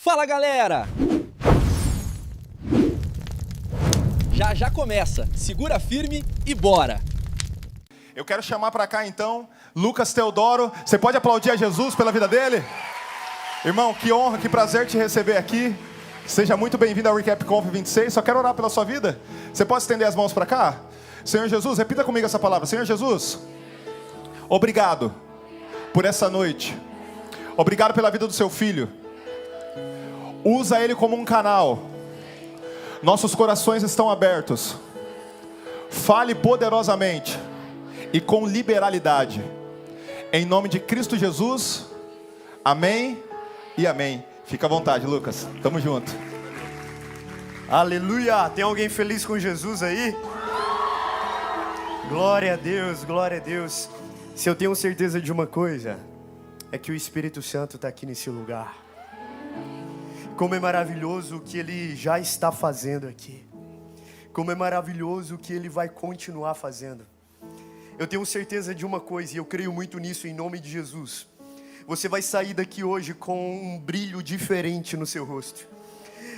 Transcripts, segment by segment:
Fala, galera! Já começa. Segura firme e bora! Eu quero chamar para cá então Lucas Teodoro. Você pode aplaudir a Jesus pela vida dele? Irmão, que honra, que prazer te receber aqui. Seja muito bem-vindo ao Recap Conf 26. Só quero orar pela sua vida. Você pode estender as mãos para cá? Senhor Jesus, repita comigo essa palavra. Senhor Jesus, obrigado por essa noite. Obrigado pela vida do seu filho. Usa ele como um canal. Nossos corações estão abertos. Fale poderosamente e com liberalidade. Em nome de Cristo Jesus. Amém e amém. Fica à vontade, Lucas. Tamo junto. Aleluia! Tem alguém feliz com Jesus aí? Glória a Deus, glória a Deus. Se eu tenho certeza de uma coisa, é que o Espírito Santo está aqui nesse lugar. Como é maravilhoso o que Ele já está fazendo aqui. Como é maravilhoso o que Ele vai continuar fazendo. Eu tenho certeza de uma coisa, e eu creio muito nisso em nome de Jesus. Você vai sair daqui hoje com um brilho diferente no seu rosto.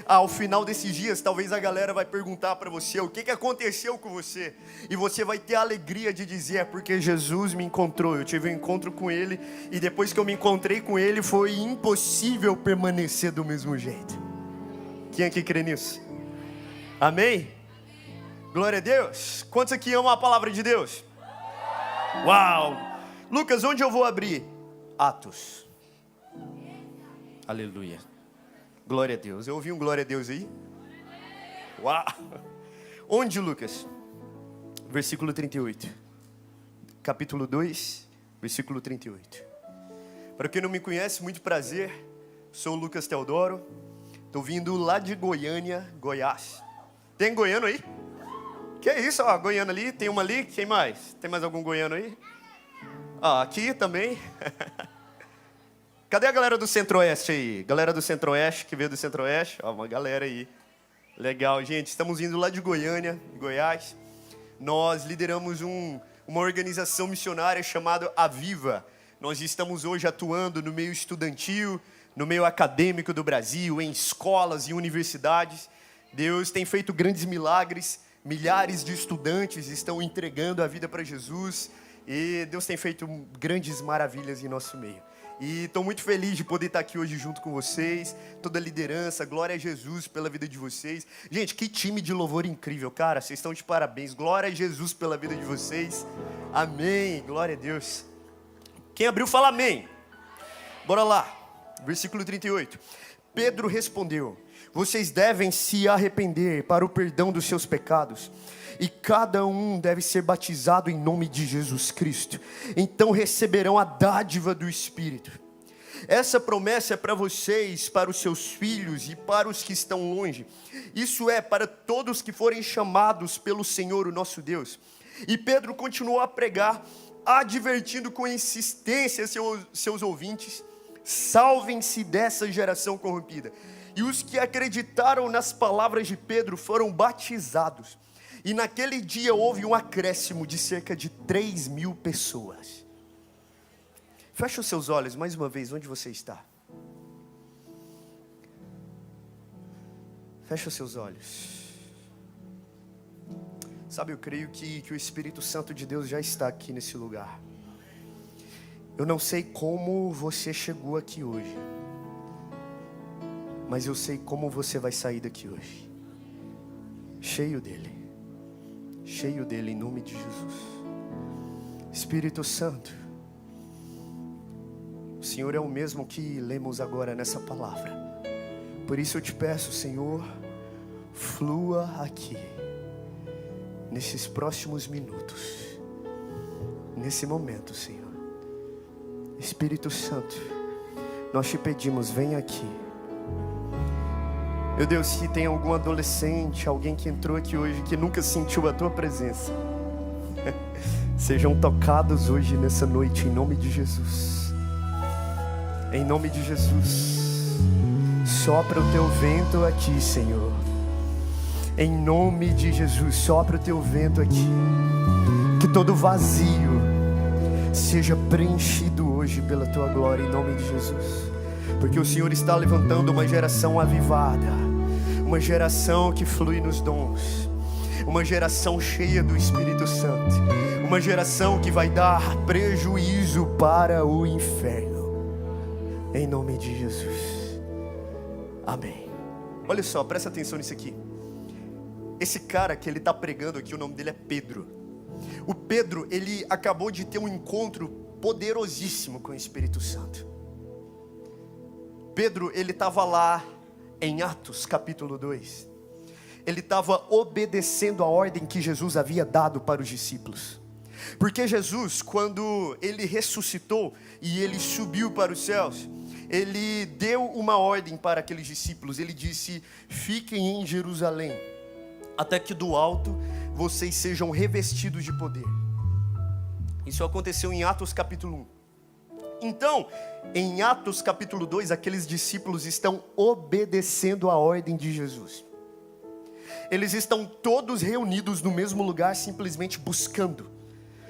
Ao final desses dias, talvez a galera vai perguntar para você o que aconteceu com você. E você vai ter a alegria de dizer, é porque Jesus me encontrou. Eu tive um encontro com Ele, e depois que eu me encontrei com Ele, foi impossível permanecer do mesmo jeito. Quem aqui crê nisso? Amém? Glória a Deus. Quantos aqui amam a palavra de Deus? Uau! Lucas, onde eu vou abrir? Atos. Aleluia. Glória a Deus. Eu ouvi um glória a Deus aí? Uau! Onde, Lucas? Versículo 38. Capítulo 2, versículo 38. Para quem não me conhece, muito prazer. Sou o Lucas Teodoro. Estou vindo lá de Goiânia, Goiás. Tem goiano aí? Que é isso? Ó, goiano ali, tem uma ali. Quem mais? Tem mais algum goiano aí? Aqui também. Cadê a galera do Centro-Oeste aí? Galera do Centro-Oeste, que veio do Centro-Oeste. Uma galera aí. Legal, gente. Estamos indo lá de Goiânia, Goiás. Nós lideramos uma organização missionária chamada Aviva. Nós estamos hoje atuando no meio estudantil, no meio acadêmico do Brasil, em escolas e universidades. Deus tem feito grandes milagres. Milhares de estudantes estão entregando a vida para Jesus. E Deus tem feito grandes maravilhas em nosso meio. E estou muito feliz de poder estar aqui hoje junto com vocês. Toda a liderança, glória a Jesus pela vida de vocês. Gente, que time de louvor incrível, cara. Vocês estão de parabéns. Glória a Jesus pela vida de vocês. Amém, glória a Deus. Quem abriu, fala amém. Bora lá, versículo 38. Pedro respondeu: vocês devem se arrepender para o perdão dos seus pecados, e cada um deve ser batizado em nome de Jesus Cristo. Então receberão a dádiva do Espírito. Essa promessa é para vocês, para os seus filhos e para os que estão longe. Isso é para todos que forem chamados pelo Senhor, o nosso Deus. E Pedro continuou a pregar, advertindo com insistência seus ouvintes: salvem-se dessa geração corrompida. E os que acreditaram nas palavras de Pedro foram batizados. E naquele dia houve um acréscimo de cerca de 3.000 pessoas. Feche os seus olhos mais uma vez, onde você está? Feche os seus olhos. Sabe, eu creio que o Espírito Santo de Deus já está aqui nesse lugar. Eu não sei como você chegou aqui hoje, mas eu sei como você vai sair daqui hoje. Cheio dele em nome de Jesus. Espírito Santo, o Senhor é o mesmo que lemos agora nessa palavra. Por isso eu te peço, Senhor, flua aqui, nesses próximos minutos, nesse momento, Senhor. Espírito Santo, nós te pedimos, vem aqui. Meu Deus, se tem algum adolescente, alguém que entrou aqui hoje, que nunca sentiu a Tua presença, sejam tocados hoje, nessa noite, em nome de Jesus. Em nome de Jesus. Sopra o Teu vento aqui, Senhor. Em nome de Jesus, sopra o Teu vento aqui. Que todo vazio seja preenchido hoje pela Tua glória, em nome de Jesus. porque o Senhor está levantando uma geração avivada, uma geração que flui nos dons, uma geração cheia do Espírito Santo, uma geração que vai dar prejuízo para o inferno, em nome de Jesus, amém. Olha só, presta atenção nisso aqui. Esse cara que ele está pregando aqui, o nome dele é Pedro. O Pedro, ele acabou de ter um encontro poderosíssimo com o Espírito Santo. Pedro, ele estava lá em Atos capítulo 2. Ele estava obedecendo a ordem que Jesus havia dado para os discípulos. Porque Jesus, quando ele ressuscitou e ele subiu para os céus, ele deu uma ordem para aqueles discípulos. Ele disse: fiquem em Jerusalém, até que do alto vocês sejam revestidos de poder. Isso aconteceu em Atos capítulo 1. Então, em Atos capítulo 2, aqueles discípulos estão obedecendo a ordem de Jesus. Eles estão todos reunidos no mesmo lugar, simplesmente buscando,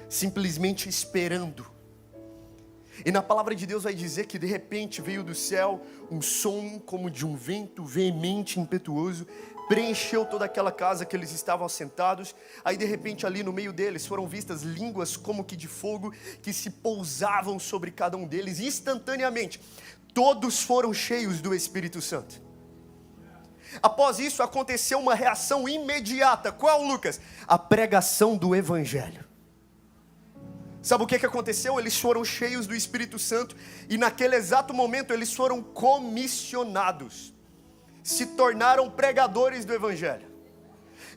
simplesmente esperando. E na palavra de Deus vai dizer que de repente veio do céu um som como de um vento veemente, impetuoso, preencheu toda aquela casa que eles estavam assentados. Aí de repente ali no meio deles foram vistas línguas como que de fogo, que se pousavam sobre cada um deles. E instantaneamente todos foram cheios do Espírito Santo. Após isso aconteceu uma reação imediata. Qual, Lucas? A pregação do Evangelho. Sabe o que aconteceu? Eles foram cheios do Espírito Santo e naquele exato momento eles foram comissionados, se tornaram pregadores do Evangelho.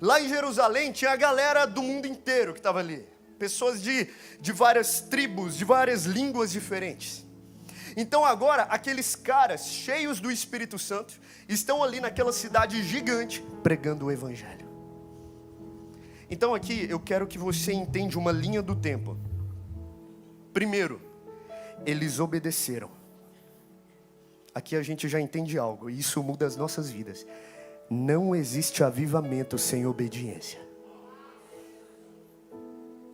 Lá em Jerusalém tinha a galera do mundo inteiro que estava ali, pessoas de várias tribos, de várias línguas diferentes. Então agora aqueles caras cheios do Espírito Santo estão ali naquela cidade gigante pregando o Evangelho. Então aqui eu quero que você entenda uma linha do tempo. Primeiro, eles obedeceram. Aqui a gente já entende algo, e isso muda as nossas vidas. Não existe avivamento sem obediência.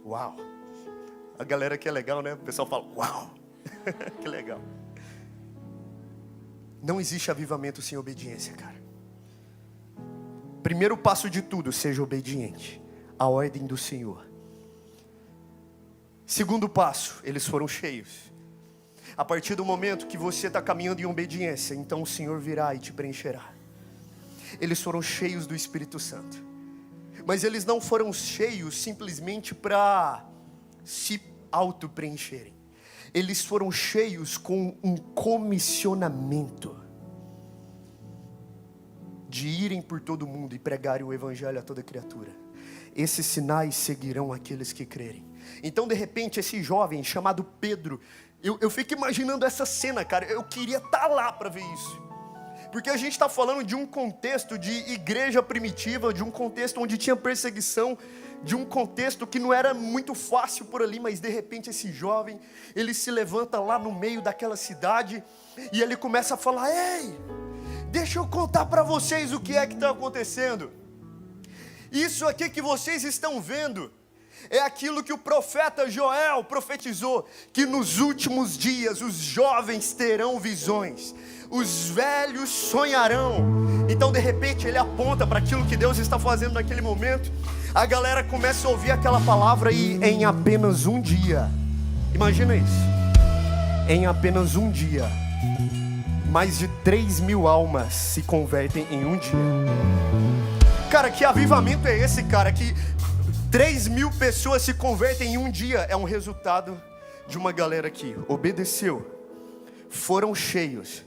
Uau! A galera aqui é legal, né? O pessoal fala, uau! Que legal. Não existe avivamento sem obediência, cara. Primeiro passo de tudo, seja obediente à ordem do Senhor. Segundo passo, eles foram cheios. A partir do momento que você está caminhando em obediência, então o Senhor virá e te preencherá. Eles foram cheios do Espírito Santo. Mas eles não foram cheios simplesmente para se auto-preencherem. Eles foram cheios com um comissionamento de irem por todo mundo e pregarem o Evangelho a toda criatura. Esses sinais seguirão aqueles que crerem. Então de repente esse jovem chamado Pedro, eu fico imaginando essa cena, cara. Eu queria estar lá para ver isso. Porque a gente está falando de um contexto de igreja primitiva, de um contexto onde tinha perseguição, de um contexto que não era muito fácil por ali, mas de repente esse jovem, ele se levanta lá no meio daquela cidade e ele começa a falar: ei, deixa eu contar para vocês o que é que está acontecendo. Isso aqui que vocês estão vendo é aquilo que o profeta Joel profetizou, que nos últimos dias os jovens terão visões, os velhos sonharão. Então de repente ele aponta para aquilo que Deus está fazendo naquele momento. A galera começa a ouvir aquela palavra e em apenas um dia, imagina isso, em apenas um dia, mais de 3.000 almas se convertem em um dia. Cara, que avivamento é esse, cara? Que 3.000 pessoas se convertem em um dia. É um resultado de uma galera que obedeceu, foram cheios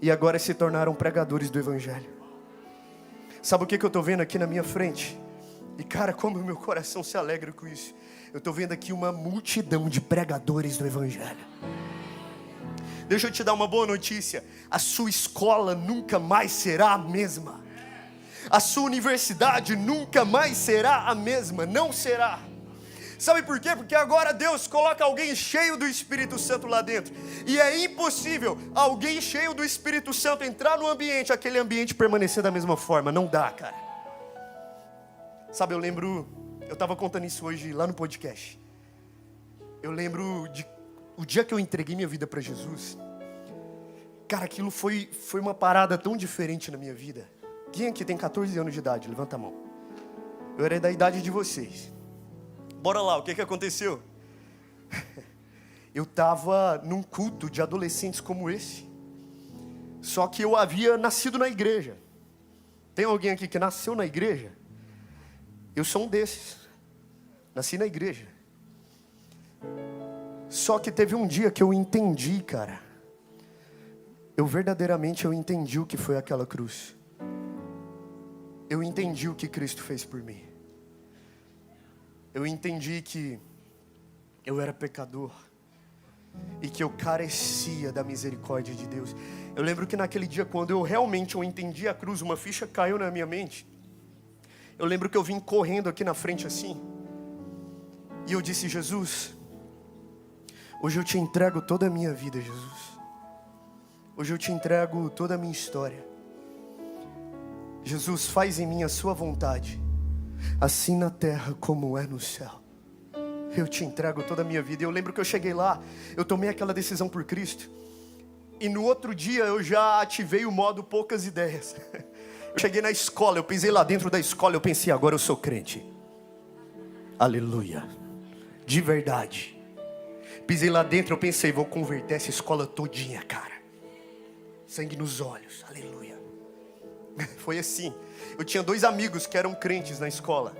e agora se tornaram pregadores do Evangelho. Sabe o que eu estou vendo aqui na minha frente? E cara, como o meu coração se alegra com isso. Eu estou vendo aqui uma multidão de pregadores do Evangelho. Deixa eu te dar uma boa notícia. A sua escola nunca mais será a mesma. A sua universidade nunca mais será a mesma. Não será. Sabe por quê? Porque agora Deus coloca alguém cheio do Espírito Santo lá dentro. E é impossível alguém cheio do Espírito Santo entrar no ambiente, aquele ambiente permanecer da mesma forma. Não dá, cara. Sabe, eu lembro, eu estava contando isso hoje lá no podcast. Eu lembro o dia que eu entreguei minha vida para Jesus. Cara, aquilo foi uma parada tão diferente na minha vida. Quem aqui tem 14 anos de idade? Levanta a mão. Eu era da idade de vocês. Bora lá, o que aconteceu? Eu estava num culto de adolescentes como esse. Só que eu havia nascido na igreja. Tem alguém aqui que nasceu na igreja? Eu sou um desses. Nasci na igreja. Só que teve um dia que eu entendi, cara. Eu verdadeiramente entendi o que foi aquela cruz. Eu entendi o que Cristo fez por mim. Eu entendi que eu era pecador e que eu carecia da misericórdia de Deus. Eu lembro que naquele dia, quando eu realmente entendi a cruz, uma ficha caiu na minha mente. Eu lembro que eu vim correndo aqui na frente assim, e eu disse: Jesus, hoje eu te entrego toda a minha vida, Jesus. Hoje eu te entrego toda a minha história. Jesus, faz em mim a sua vontade, assim na terra como é no céu. Eu te entrego toda a minha vida. E eu lembro que eu cheguei lá, eu tomei aquela decisão por Cristo, e no outro dia eu já ativei o modo poucas ideias. Eu cheguei na escola, eu pisei lá dentro da escola, eu pensei: agora eu sou crente. Aleluia. De verdade. Pisei lá dentro, eu pensei: vou converter essa escola todinha, cara. Sangue nos olhos, aleluia. Foi assim. Eu tinha 2 amigos que eram crentes na escola.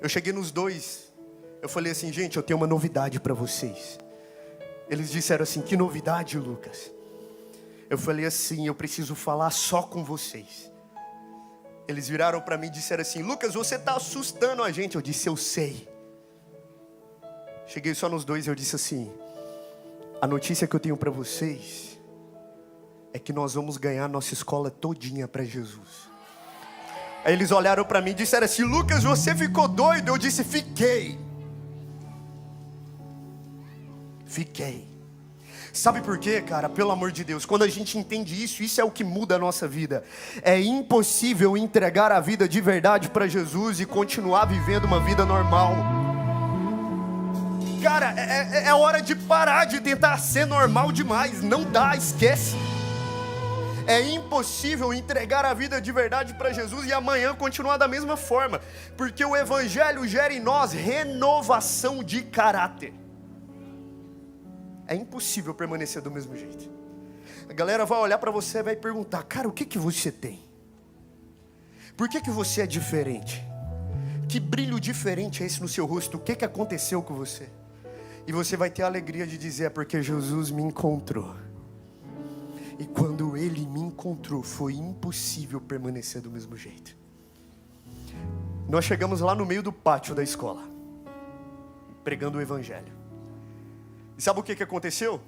Eu cheguei nos 2, eu falei assim: gente, eu tenho uma novidade para vocês. Eles disseram assim: que novidade, Lucas? Eu falei assim: eu preciso falar só com vocês. Eles viraram para mim e disseram assim: Lucas, você está assustando a gente. Eu disse: eu sei. Cheguei só nos 2 e eu disse assim: a notícia que eu tenho para vocês é que nós vamos ganhar nossa escola todinha para Jesus. Aí eles olharam para mim e disseram assim: Lucas, você ficou doido? Eu disse: fiquei. Sabe por quê, cara? Pelo amor de Deus, quando a gente entende isso, isso é o que muda a nossa vida. É impossível entregar a vida de verdade para Jesus e continuar vivendo uma vida normal. Cara, é hora de parar de tentar ser normal demais. Não dá, esquece. É impossível entregar a vida de verdade para Jesus e amanhã continuar da mesma forma, porque o Evangelho gera em nós renovação de caráter. É impossível permanecer do mesmo jeito. A galera vai olhar para você e vai perguntar: cara, o que você tem? Por que você é diferente? Que brilho diferente é esse no seu rosto? O que aconteceu com você? E você vai ter a alegria de dizer: é porque Jesus me encontrou. E quando Ele me encontrou, foi impossível permanecer do mesmo jeito. Nós chegamos lá no meio do pátio da escola, pregando o Evangelho. E sabe o que aconteceu?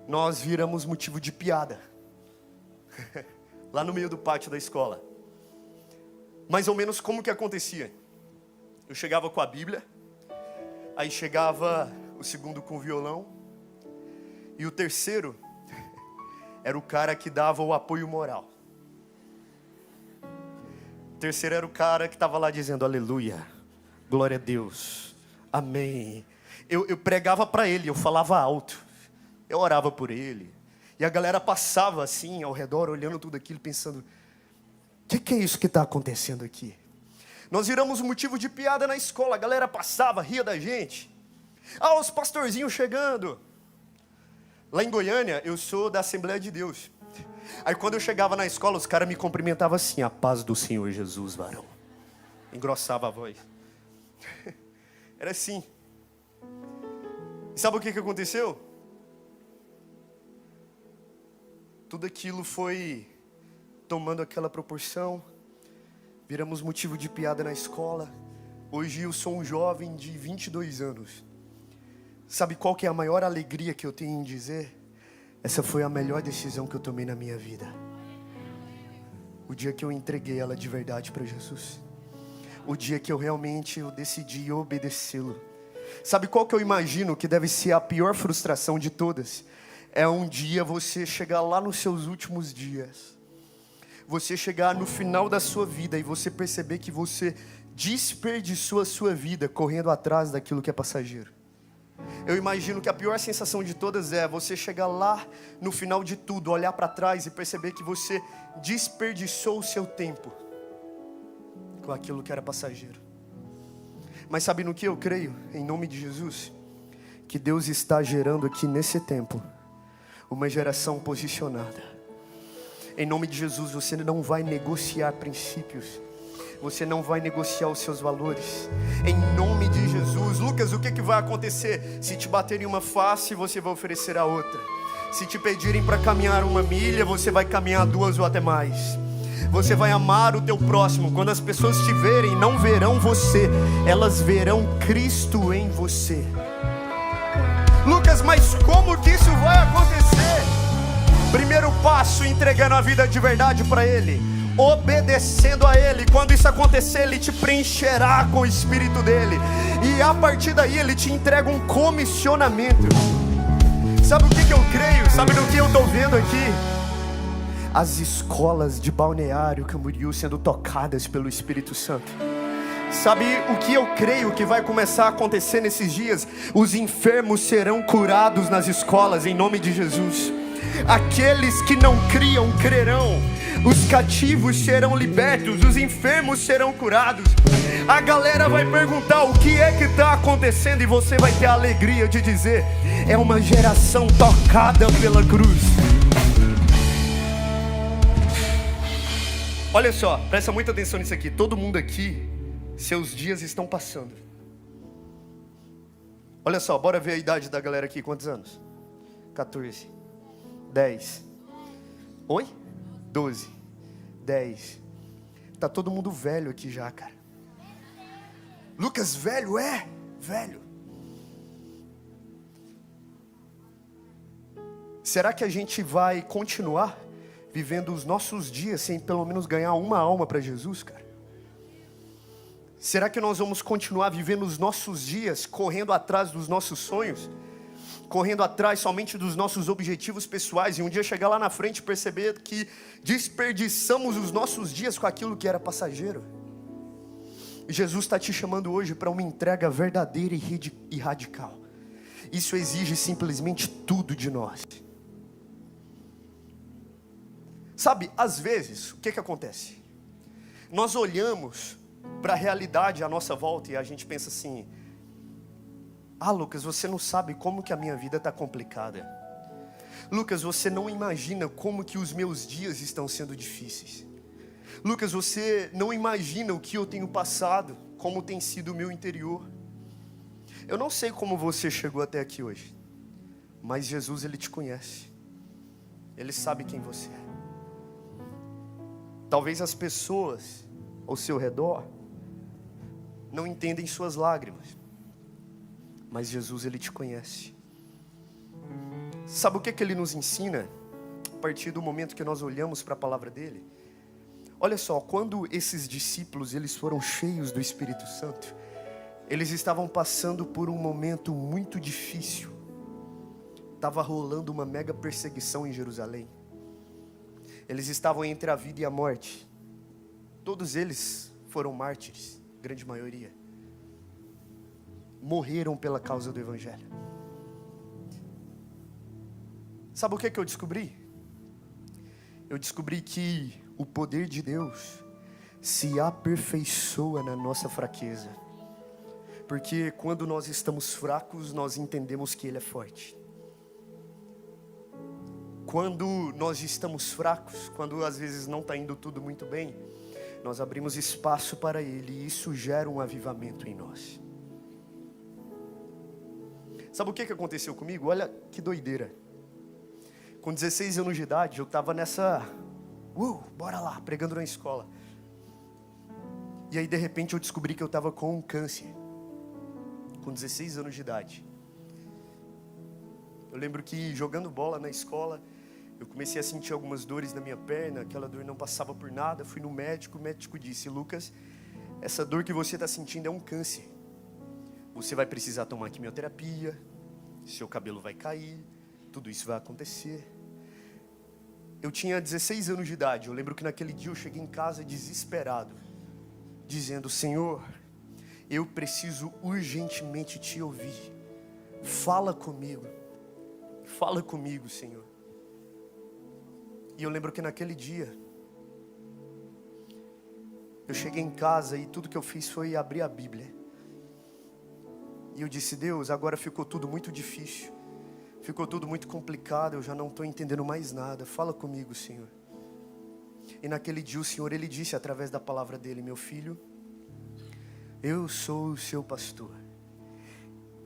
Nós viramos motivo de piada. Lá no meio do pátio da escola. Mais ou menos como que acontecia? Eu chegava com a Bíblia, aí chegava o segundo com o violão, e o terceiro era o cara que dava o apoio moral. O terceiro era o cara que estava lá dizendo: aleluia, glória a Deus, amém. Eu pregava para ele, eu falava alto, eu orava por ele. E a galera passava assim ao redor, olhando tudo aquilo, pensando: o que é isso que está acontecendo aqui? Nós viramos motivo de piada na escola, a galera passava, ria da gente. Ah, os pastorzinhos chegando. Lá em Goiânia, eu sou da Assembleia de Deus. Aí quando eu chegava na escola, os caras me cumprimentavam assim: a paz do Senhor Jesus, varão. Engrossava a voz. Era assim. E sabe o que aconteceu? Tudo aquilo foi tomando aquela proporção. Viramos motivo de piada na escola. Hoje eu sou um jovem de 22 anos. Sabe qual que é a maior alegria que eu tenho em dizer? Essa foi a melhor decisão que eu tomei na minha vida. O dia que eu entreguei ela de verdade para Jesus. O dia que eu realmente decidi obedecê-lo. Sabe qual que eu imagino que deve ser a pior frustração de todas? É um dia você chegar lá nos seus últimos dias. Você chegar no final da sua vida e você perceber que você desperdiçou a sua vida correndo atrás daquilo que é passageiro. Eu imagino que a pior sensação de todas é você chegar lá no final de tudo, olhar para trás e perceber que você desperdiçou o seu tempo com aquilo que era passageiro. Mas sabe no que eu creio, em nome de Jesus? Que Deus está gerando aqui nesse tempo uma geração posicionada. Em nome de Jesus, você não vai negociar princípios. Você não vai negociar os seus valores. Em nome de Jesus. Lucas, o que vai acontecer? Se te baterem uma face, você vai oferecer a outra. Se te pedirem para caminhar 1 milha, você vai caminhar 2 ou até mais. Você vai amar o teu próximo. Quando as pessoas te verem, não verão você, elas verão Cristo em você. Lucas, mas como que isso vai acontecer? Primeiro passo, entregando a vida de verdade para Ele, obedecendo a Ele. Quando isso acontecer, Ele te preencherá com o Espírito dEle, e a partir daí Ele te entrega um comissionamento. Sabe o que eu creio? Sabe no que eu estou vendo aqui? As escolas de Balneário Camboriú sendo tocadas pelo Espírito Santo. Sabe o que eu creio que vai começar a acontecer nesses dias? Os enfermos serão curados nas escolas, em nome de Jesus. Aqueles que não criam, crerão. Os cativos serão libertos, os enfermos serão curados. A galera vai perguntar o que é que está acontecendo, e você vai ter a alegria de dizer: é uma geração tocada pela cruz. Olha só, presta muita atenção nisso aqui. Todo mundo aqui, seus dias estão passando. Olha só, bora ver a idade da galera aqui. Quantos anos? 14, 10. Oi? 12, 10. Tá todo mundo velho aqui já, cara. Lucas, velho? É, velho. Será que a gente vai continuar vivendo os nossos dias sem pelo menos ganhar uma alma para Jesus, cara? Será que nós vamos continuar vivendo os nossos dias correndo atrás dos nossos sonhos? Correndo atrás somente dos nossos objetivos pessoais, e um dia chegar lá na frente e perceber que desperdiçamos os nossos dias com aquilo que era passageiro? Jesus está te chamando hoje para uma entrega verdadeira e radical. Isso exige simplesmente tudo de nós. Sabe, às vezes, o que acontece? Nós olhamos para a realidade à nossa volta e a gente pensa assim: ah, Lucas, você não sabe como que a minha vida está complicada. Lucas, você não imagina como que os meus dias estão sendo difíceis. Lucas, você não imagina o que eu tenho passado, como tem sido o meu interior. Eu não sei como você chegou até aqui hoje, mas Jesus, Ele te conhece. Ele sabe quem você é. Talvez as pessoas ao seu redor não entendem suas lágrimas, mas Jesus, Ele te conhece. Sabe o que Ele nos ensina? A partir do momento que nós olhamos para a palavra dEle. Olha só, quando esses discípulos eles foram cheios do Espírito Santo, eles estavam passando por um momento muito difícil. Estava rolando uma mega perseguição em Jerusalém. Eles estavam entre a vida e a morte. Todos eles foram mártires, grande maioria. Morreram pela causa do Evangelho. Sabe o que eu descobri? Eu descobri que o poder de Deus se aperfeiçoa na nossa fraqueza. Porque quando nós estamos fracos, nós entendemos que Ele é forte. Quando nós estamos fracos, quando às vezes não está indo tudo muito bem, nós abrimos espaço para Ele, e isso gera um avivamento em nós. Sabe o que aconteceu comigo? Olha que doideira. Com 16 anos de idade, eu estava nessa... bora lá, pregando na escola. E aí de repente eu descobri que eu estava com um câncer. Com 16 anos de idade. Eu lembro que jogando bola na escola, eu comecei a sentir algumas dores na minha perna. Aquela dor não passava por nada. Fui no médico, o médico disse: Lucas, essa dor que você está sentindo é um câncer. Você vai precisar tomar quimioterapia, seu cabelo vai cair, tudo isso vai acontecer. Eu tinha 16 anos de idade. Eu lembro que naquele dia eu cheguei em casa desesperado, dizendo: Senhor, eu preciso urgentemente te ouvir. fala comigo, Senhor. E eu lembro que naquele dia, eu cheguei em casa e tudo que eu fiz foi abrir a Bíblia. E eu disse: Deus, agora ficou tudo muito difícil, ficou tudo muito complicado, eu já não estou entendendo mais nada, fala comigo, Senhor. E naquele dia o Senhor, Ele disse através da palavra dEle: meu filho, eu sou o seu pastor,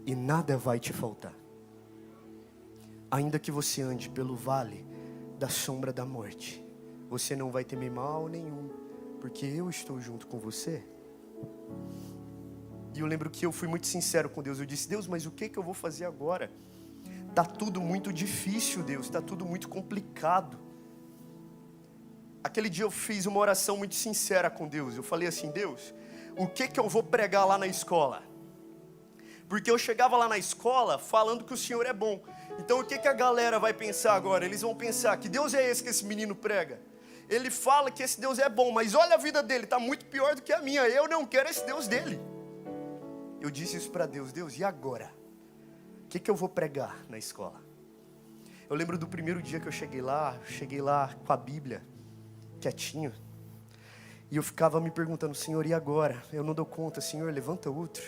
e nada vai te faltar. Ainda que você ande pelo vale da sombra da morte, você não vai temer mal nenhum, porque eu estou junto com você. E eu lembro que eu fui muito sincero com Deus. Eu disse: Deus, mas o que eu vou fazer agora? Está tudo muito difícil, Deus, está tudo muito complicado. Aquele dia eu fiz uma oração muito sincera com Deus. Eu falei assim: Deus, o que eu vou pregar lá na escola? Porque eu chegava lá na escola falando que o Senhor é bom. Então o que a galera vai pensar agora? Eles vão pensar: que Deus é esse que esse menino prega? Ele fala que esse Deus é bom, mas olha a vida dele, está muito pior do que a minha. Eu não quero esse Deus dele. Eu disse isso para Deus: Deus, e agora? O que eu vou pregar na escola? Eu lembro do primeiro dia que eu cheguei lá com a Bíblia, quietinho. E eu ficava me perguntando: Senhor, e agora? Eu não dou conta. Senhor, levanta outro.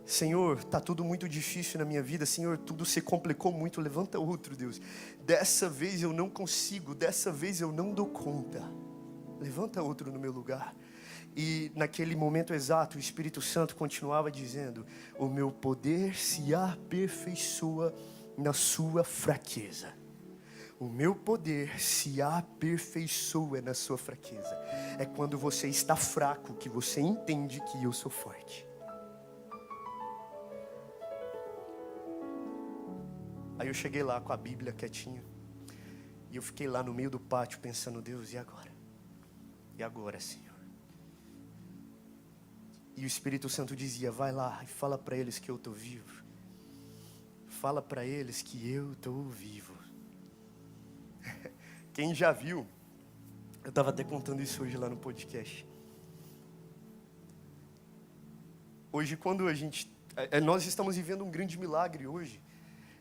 Senhor, está tudo muito difícil na minha vida. Senhor, tudo se complicou muito. Levanta outro, Deus. Dessa vez eu não consigo. Dessa vez eu não dou conta. Levanta outro no meu lugar. E naquele momento exato, o Espírito Santo continuava dizendo: o meu poder se aperfeiçoa na sua fraqueza. O meu poder se aperfeiçoa na sua fraqueza. É quando você está fraco que você entende que eu sou forte. Aí eu cheguei lá com a Bíblia quietinho. E eu fiquei lá no meio do pátio pensando: Deus, e agora? E agora, Senhor? E o Espírito Santo dizia: vai lá e fala para eles que eu estou vivo. Fala para eles que eu estou vivo. Quem já viu, eu estava até contando isso hoje lá no podcast. Hoje, quando nós estamos vivendo um grande milagre hoje,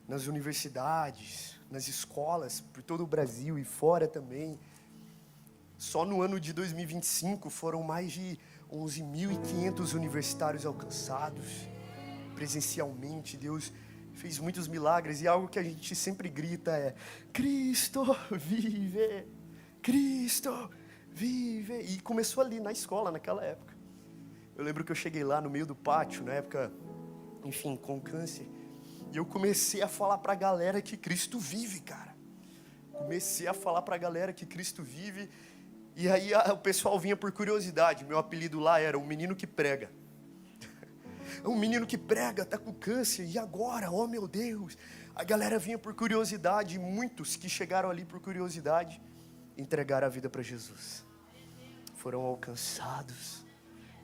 nas universidades, nas escolas, por todo o Brasil e fora também. Só no ano de 2025 foram mais de 11.500 universitários alcançados presencialmente. Deus fez muitos milagres, e algo que a gente sempre grita é: Cristo vive, Cristo vive. E começou ali na escola, naquela época. Eu lembro que eu cheguei lá no meio do pátio, na época, enfim, com câncer. E eu comecei a falar pra galera que Cristo vive, cara. Comecei a falar pra galera que Cristo vive. E aí o pessoal vinha por curiosidade. Meu apelido lá era o menino que prega. Um menino que prega, tá com câncer. E agora? Oh meu Deus. A galera vinha por curiosidade. E muitos que chegaram ali por curiosidade entregaram a vida para Jesus. Foram alcançados.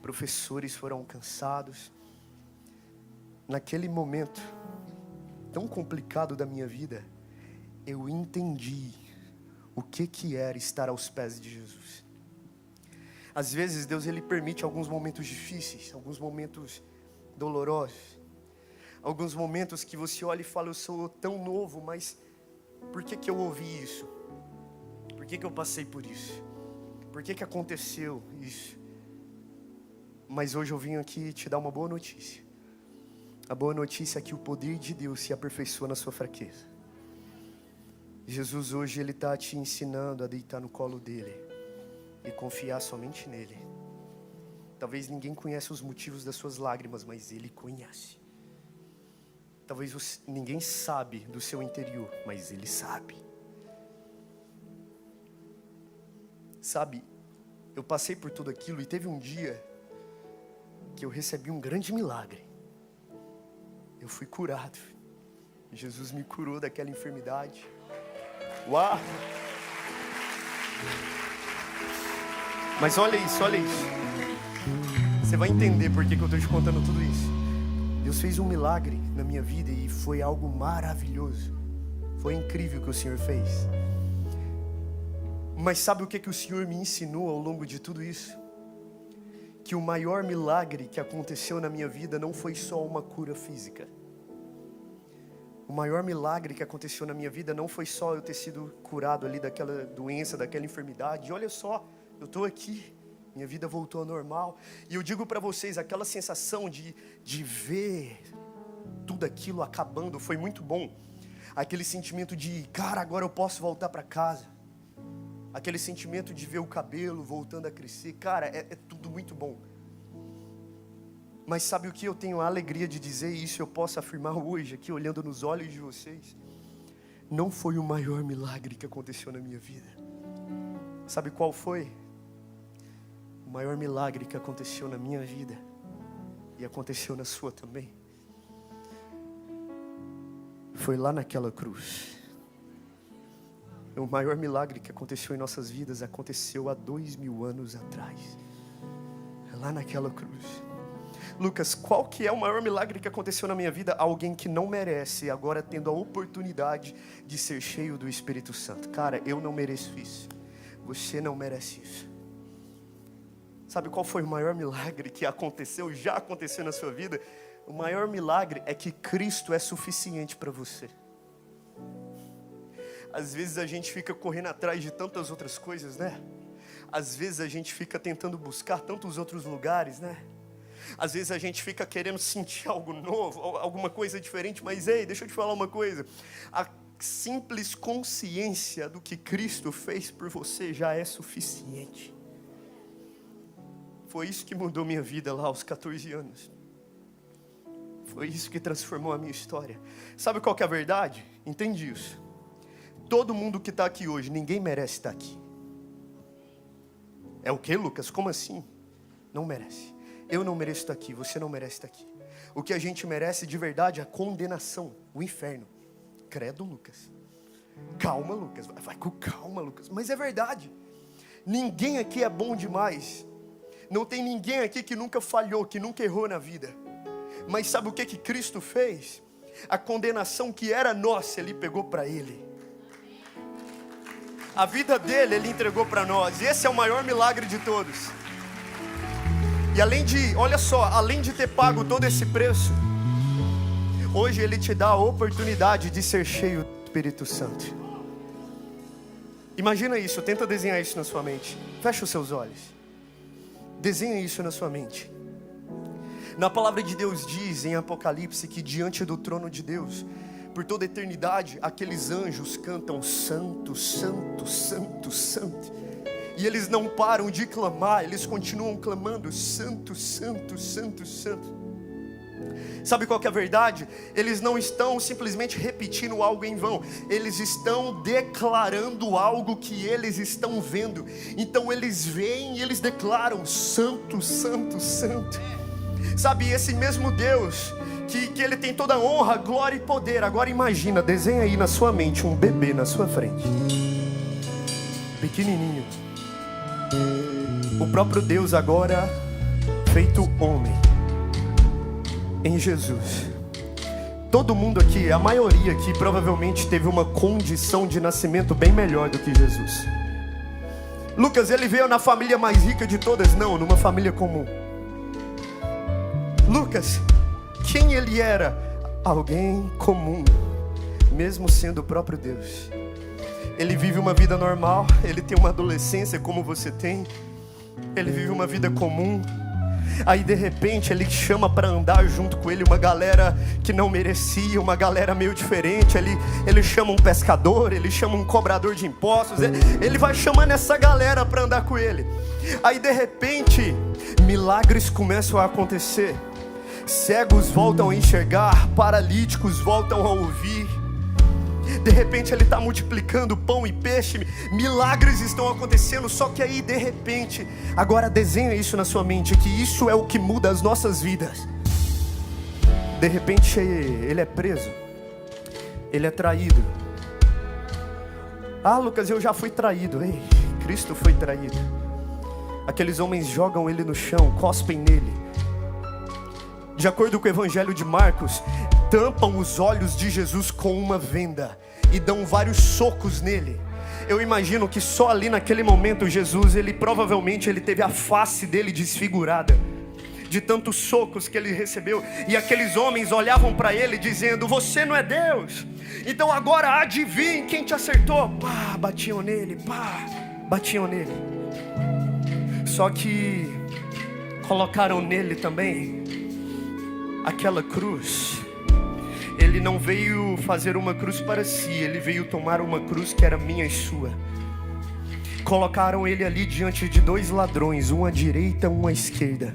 Professores foram alcançados. Naquele momento tão complicado da minha vida, eu entendi o que era estar aos pés de Jesus. Às vezes Deus, Ele permite alguns momentos difíceis, alguns momentos dolorosos, alguns momentos que você olha e fala: eu sou tão novo, mas por que eu ouvi isso? Por que eu passei por isso? Por que aconteceu isso? Mas hoje eu vim aqui te dar uma boa notícia. A boa notícia é que o poder de Deus se aperfeiçoa na sua fraqueza. Jesus hoje, Ele está te ensinando a deitar no colo dEle e confiar somente nele. Talvez ninguém conheça os motivos das suas lágrimas, mas Ele conhece. Talvez ninguém sabe do seu interior, mas Ele sabe. Sabe, eu passei por tudo aquilo e teve um dia que eu recebi um grande milagre. Eu fui curado. Jesus me curou daquela enfermidade. Uau! Mas olha isso, olha isso. Você vai entender por que eu estou te contando tudo isso. Deus fez um milagre na minha vida e foi algo maravilhoso. Foi incrível o que o Senhor fez. Mas sabe o que o Senhor me ensinou ao longo de tudo isso? Que o maior milagre que aconteceu na minha vida não foi só uma cura física. O maior milagre que aconteceu na minha vida não foi só eu ter sido curado ali daquela doença, daquela enfermidade. Olha só, eu estou aqui, minha vida voltou ao normal. E eu digo para vocês, aquela sensação de ver tudo aquilo acabando foi muito bom. Aquele sentimento de, cara, agora eu posso voltar para casa. Aquele sentimento de ver o cabelo voltando a crescer. Cara, é tudo muito bom. Mas sabe o que eu tenho a alegria de dizer, e isso eu posso afirmar hoje, aqui olhando nos olhos de vocês? Não foi o maior milagre que aconteceu na minha vida. Sabe qual foi? O maior milagre que aconteceu na minha vida, e aconteceu na sua também, foi lá naquela cruz. O maior milagre que aconteceu em nossas vidas aconteceu há 2000 anos atrás. Lá naquela cruz. Lucas, qual que é o maior milagre que aconteceu na minha vida? Alguém que não merece, agora tendo a oportunidade de ser cheio do Espírito Santo. Cara, eu não mereço isso. Você não merece isso. Sabe qual foi o maior milagre que aconteceu, já aconteceu na sua vida? O maior milagre é que Cristo é suficiente para você. Às vezes a gente fica correndo atrás de tantas outras coisas, né? Às vezes a gente fica tentando buscar tantos outros lugares, né? Às vezes a gente fica querendo sentir algo novo, alguma coisa diferente, mas ei, deixa eu te falar uma coisa. A simples consciência do que Cristo fez por você já é suficiente. Foi isso que mudou minha vida lá aos 14 anos. Foi isso que transformou a minha história. Sabe qual que é a verdade? Entende isso. Todo mundo que está aqui hoje, ninguém merece estar aqui. É o que, Lucas? Como assim? Não merece. Eu não mereço estar aqui, você não merece estar aqui. O que a gente merece de verdade é a condenação, o inferno. Credo, Lucas. Calma, Lucas. Vai com calma, Lucas. Mas é verdade. Ninguém aqui é bom demais. Não tem ninguém aqui que nunca falhou, que nunca errou na vida. Mas sabe o que Cristo fez? A condenação que era nossa, Ele pegou para Ele. A vida dele, Ele entregou para nós. E esse é o maior milagre de todos. E olha só, além de ter pago todo esse preço, hoje Ele te dá a oportunidade de ser cheio do Espírito Santo. Imagina isso, tenta desenhar isso na sua mente. Fecha os seus olhos. Desenha isso na sua mente. Na palavra de Deus diz em Apocalipse que diante do trono de Deus, por toda a eternidade, aqueles anjos cantam santo, santo, santo, santo. E eles não param de clamar, eles continuam clamando santo, santo, santo, santo. Sabe qual que é a verdade? Eles não estão simplesmente repetindo algo em vão. Eles estão declarando algo que eles estão vendo. Então eles veem e eles declaram santo, santo, santo. Sabe, esse mesmo Deus que Ele tem toda a honra, glória e poder. Agora imagina, desenha aí na sua mente um bebê na sua frente, pequenininho. O próprio Deus agora feito homem em Jesus. Todo mundo aqui, a maioria aqui provavelmente teve uma condição de nascimento bem melhor do que Jesus. Lucas, ele veio na família mais rica de todas? Não, numa família comum. Lucas, quem ele era? Alguém comum, mesmo sendo o próprio Deus. Ele vive uma vida normal, ele tem uma adolescência como você tem. Ele vive uma vida comum. Aí de repente ele chama para andar junto com ele uma galera que não merecia, uma galera meio diferente. Ele chama um pescador, ele chama um cobrador de impostos. Ele vai chamando essa galera para andar com ele. Aí de repente milagres começam a acontecer. Cegos voltam a enxergar, paralíticos voltam a ouvir. De repente ele está multiplicando pão e peixe, milagres estão acontecendo. Só que aí de repente, agora desenha isso na sua mente, que isso é o que muda as nossas vidas. De repente ele é preso, ele é traído. Ah, Lucas, eu já fui traído. Ei, Cristo foi traído. Aqueles homens jogam ele no chão, cospem nele. De acordo com o Evangelho de Marcos, tampam os olhos de Jesus com uma venda e dão vários socos nele. Eu imagino que só ali naquele momento Jesus, provavelmente ele teve a face dele desfigurada. de tantos socos que ele recebeu. E aqueles homens olhavam para ele dizendo: você não é Deus. Então agora adivinhe quem te acertou. Pá, batiam nele, pá, batiam nele. Só que colocaram nele também aquela cruz. Ele não veio fazer uma cruz para si, ele veio tomar uma cruz que era minha e sua. Colocaram ele ali diante de 2 ladrões, um à direita, um à esquerda.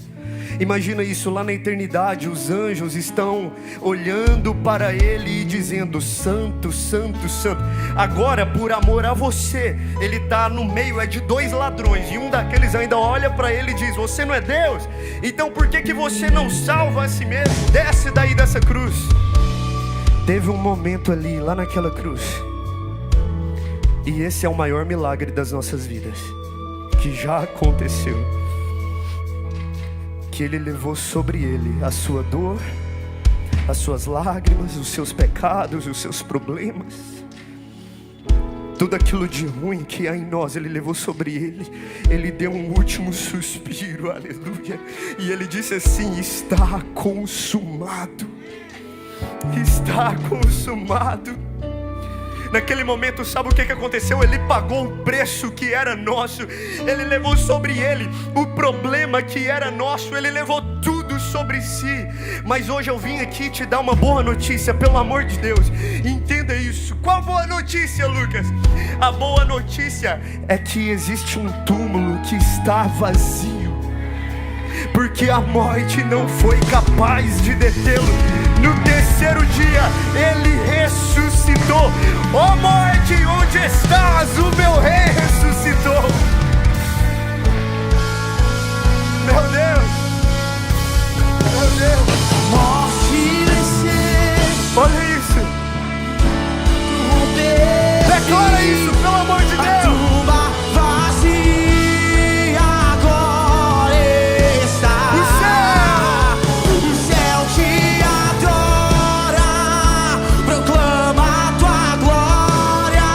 Imagina isso, lá na eternidade os anjos estão olhando para ele e dizendo: santo, santo, santo. Agora, por amor a você, ele está no meio de 2 ladrões, e um daqueles ainda olha para ele e diz: você não é Deus? Então por que você não salva a si mesmo? Desce daí dessa cruz. Teve um momento ali, lá naquela cruz, e esse é o maior milagre das nossas vidas, que já aconteceu, que ele levou sobre ele a sua dor, as suas lágrimas, os seus pecados, os seus problemas, tudo aquilo de ruim que há em nós, ele levou sobre ele. Ele deu um último suspiro, aleluia, e ele disse assim: está consumado, está consumado. Naquele momento, sabe o que aconteceu? Ele pagou o preço que era nosso. Ele levou sobre ele o problema que era nosso. Ele levou tudo sobre si. Mas hoje eu vim aqui te dar uma boa notícia, pelo amor de Deus. Entenda isso. Qual boa notícia, Lucas? A boa notícia é que existe um túmulo que está vazio, porque a morte não foi capaz de detê-lo. No terceiro dia ele ressuscitou. Ó morte, onde estás? O meu rei ressuscitou. Meu Deus, meu Deus. Morte vencer, Olha isso. romper, Declara isso, pelo amor de a Deus. tumba vazia agora está. O céu te adora, proclama tua glória,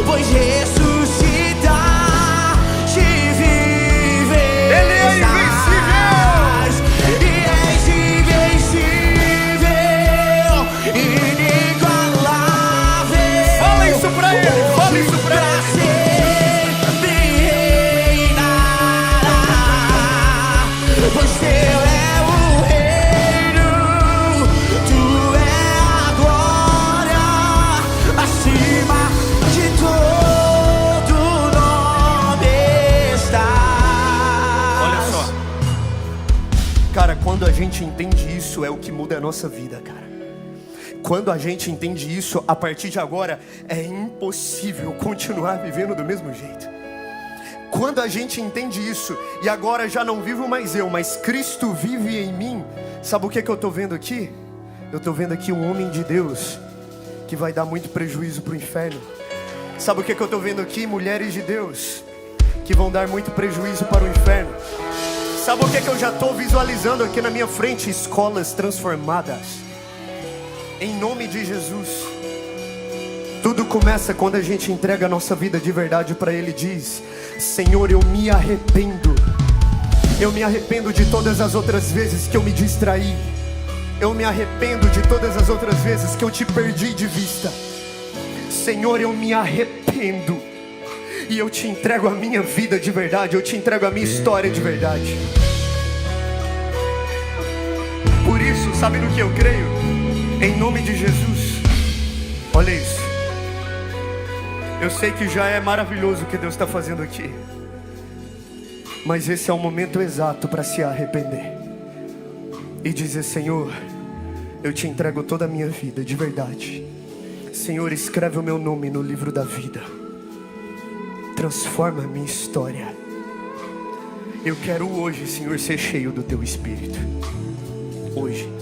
pois ressuscitaste, vives. Ele é invencível. E és invencível, inigualável. Fala isso pra ele, fala isso pra Pra ele. sempre reinará, pois teu é o reino, tu é a glória, acima de todo nome está. Olha só, cara, quando a gente entende isso, é o que muda a nossa vida, cara. Quando a gente entende isso, a partir de agora é impossível continuar vivendo do mesmo jeito. Quando a gente entende isso, e agora já não vivo mais eu, mas Cristo vive em mim. Sabe o que eu estou vendo aqui? Eu estou vendo aqui um homem de Deus que vai dar muito prejuízo para o inferno. Sabe o que eu estou vendo aqui? Mulheres de Deus que vão dar muito prejuízo para o inferno. Sabe o que eu já estou visualizando aqui na minha frente? Escolas transformadas. Em nome de Jesus. Tudo começa quando a gente entrega a nossa vida de verdade para Ele. Diz: Senhor, eu me arrependo. Eu me arrependo de todas as outras vezes que eu me distraí. Eu me arrependo de todas as outras vezes que eu te perdi de vista. Senhor, eu me arrependo. E eu te entrego a minha vida de verdade. Eu te entrego a minha história de verdade. Por isso, sabe no que eu creio? Em nome de Jesus. Olha isso. Eu sei que já é maravilhoso o que Deus está fazendo aqui, mas esse é o momento exato para se arrepender e dizer: Senhor, eu te entrego toda a minha vida de verdade. Senhor, escreve o meu nome no livro da vida. Transforma a minha história. Eu quero hoje, Senhor, ser cheio do Teu Espírito. Hoje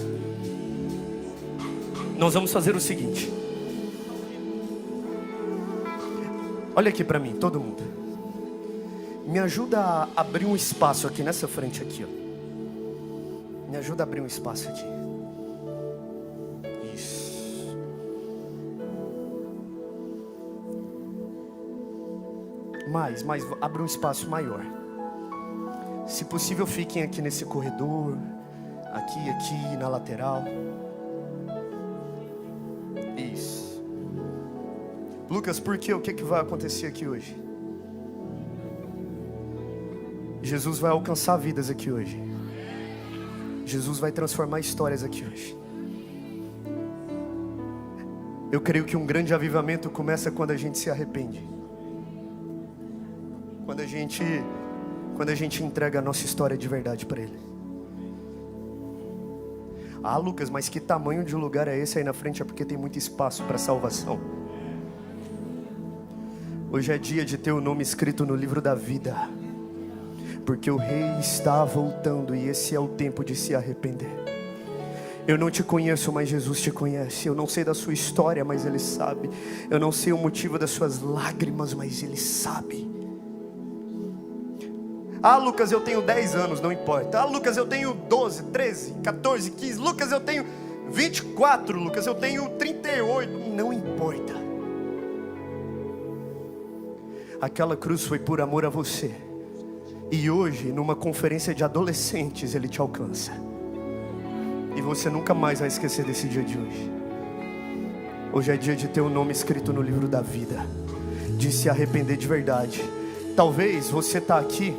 nós vamos fazer o seguinte. Olha aqui pra mim, todo mundo. Me ajuda a abrir um espaço aqui nessa frente aqui, ó. Me ajuda a abrir um espaço aqui. Isso. Mais, abre um espaço maior. Se possível, fiquem aqui nesse corredor, aqui, na lateral. Isso. Lucas, por quê? O que vai acontecer aqui hoje? Jesus vai alcançar vidas aqui hoje. Jesus vai transformar histórias aqui hoje. Eu creio que um grande avivamento começa quando a gente se arrepende. Quando a gente entrega a nossa história de verdade para Ele. Ah, Lucas, mas que tamanho de lugar é esse aí na frente? É porque tem muito espaço para salvação. Hoje é dia de ter o nome escrito no livro da vida. Porque o Rei está voltando e esse é o tempo de se arrepender. Eu não te conheço, mas Jesus te conhece. Eu não sei da sua história, mas Ele sabe. Eu não sei o motivo das suas lágrimas, mas Ele sabe. Ah, Lucas, eu tenho 10 anos, não importa. Ah, Lucas, eu tenho 12, 13, 14, 15. Lucas, eu tenho 24. Lucas, eu tenho 38. Não importa. Aquela cruz foi por amor a você. E hoje, numa conferência de adolescentes, Ele te alcança. E você nunca mais vai esquecer desse dia de hoje. Hoje é dia de ter o nome escrito no livro da vida. De se arrepender de verdade. Talvez você está aqui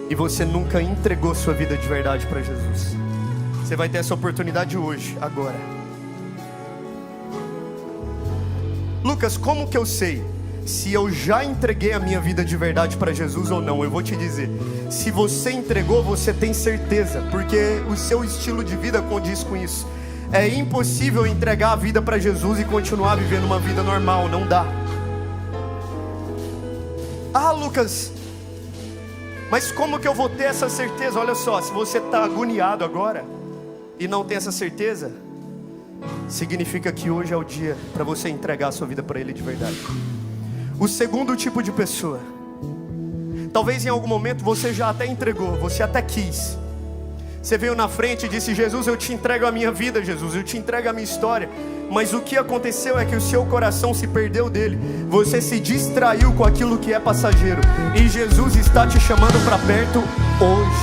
e você nunca entregou sua vida de verdade para Jesus. Você vai ter essa oportunidade hoje, agora. Lucas, como que eu sei se eu já entreguei a minha vida de verdade para Jesus ou não? Eu vou te dizer, se você entregou, você tem certeza, porque o seu estilo de vida condiz com isso. É impossível entregar a vida para Jesus e continuar vivendo uma vida normal, não dá. Ah, Lucas, mas como que eu vou ter essa certeza? Olha só, se você está agoniado agora e não tem essa certeza, significa que hoje é o dia para você entregar a sua vida para Ele de verdade. O segundo tipo de pessoa, talvez em algum momento você já até entregou, você até quis. Você veio na frente e disse: Jesus, eu te entrego a minha vida, Jesus, eu te entrego a minha história. Mas o que aconteceu é que o seu coração se perdeu dele. Você se distraiu com aquilo que é passageiro. E Jesus está te chamando para perto hoje.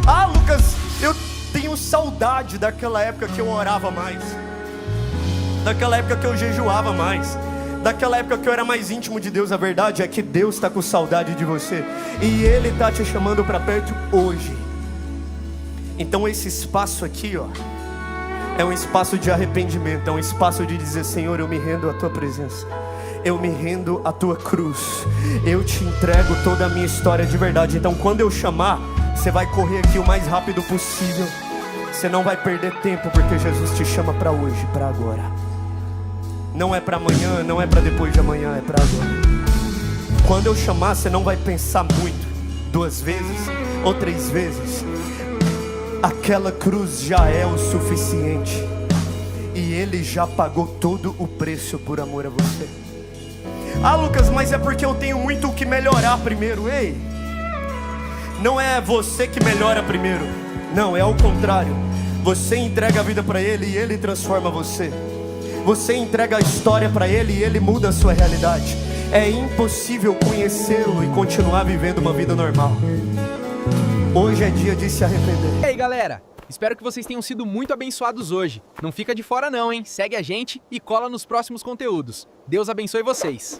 Ah, Lucas, eu tenho saudade daquela época que eu orava mais, daquela época que eu jejuava mais, daquela época que eu era mais íntimo de Deus. A verdade é que Deus está com saudade de você. E Ele está te chamando para perto hoje. Então esse espaço aqui, ó, é um espaço de arrependimento. É um espaço de dizer: Senhor, eu me rendo à Tua presença. Eu me rendo à Tua cruz. Eu te entrego toda a minha história de verdade. Então quando eu chamar, você vai correr aqui o mais rápido possível. Você não vai perder tempo, porque Jesus te chama para hoje, para agora. Não é para amanhã, não é para depois de amanhã, é para agora. Quando eu chamar, você não vai pensar muito, 2 vezes ou 3 vezes. Aquela cruz já é o suficiente. E Ele já pagou todo o preço por amor a você. Ah, Lucas, mas é porque eu tenho muito o que melhorar primeiro. Ei, não é você que melhora primeiro. Não, é ao contrário. Você entrega a vida para Ele e Ele transforma você. Você entrega a história para Ele e Ele muda a sua realidade. É impossível conhecê-lo e continuar vivendo uma vida normal. Hoje é dia de se arrepender. E aí, galera? Espero que vocês tenham sido muito abençoados hoje. Não fica de fora não, hein? Segue a gente e cola nos próximos conteúdos. Deus abençoe vocês.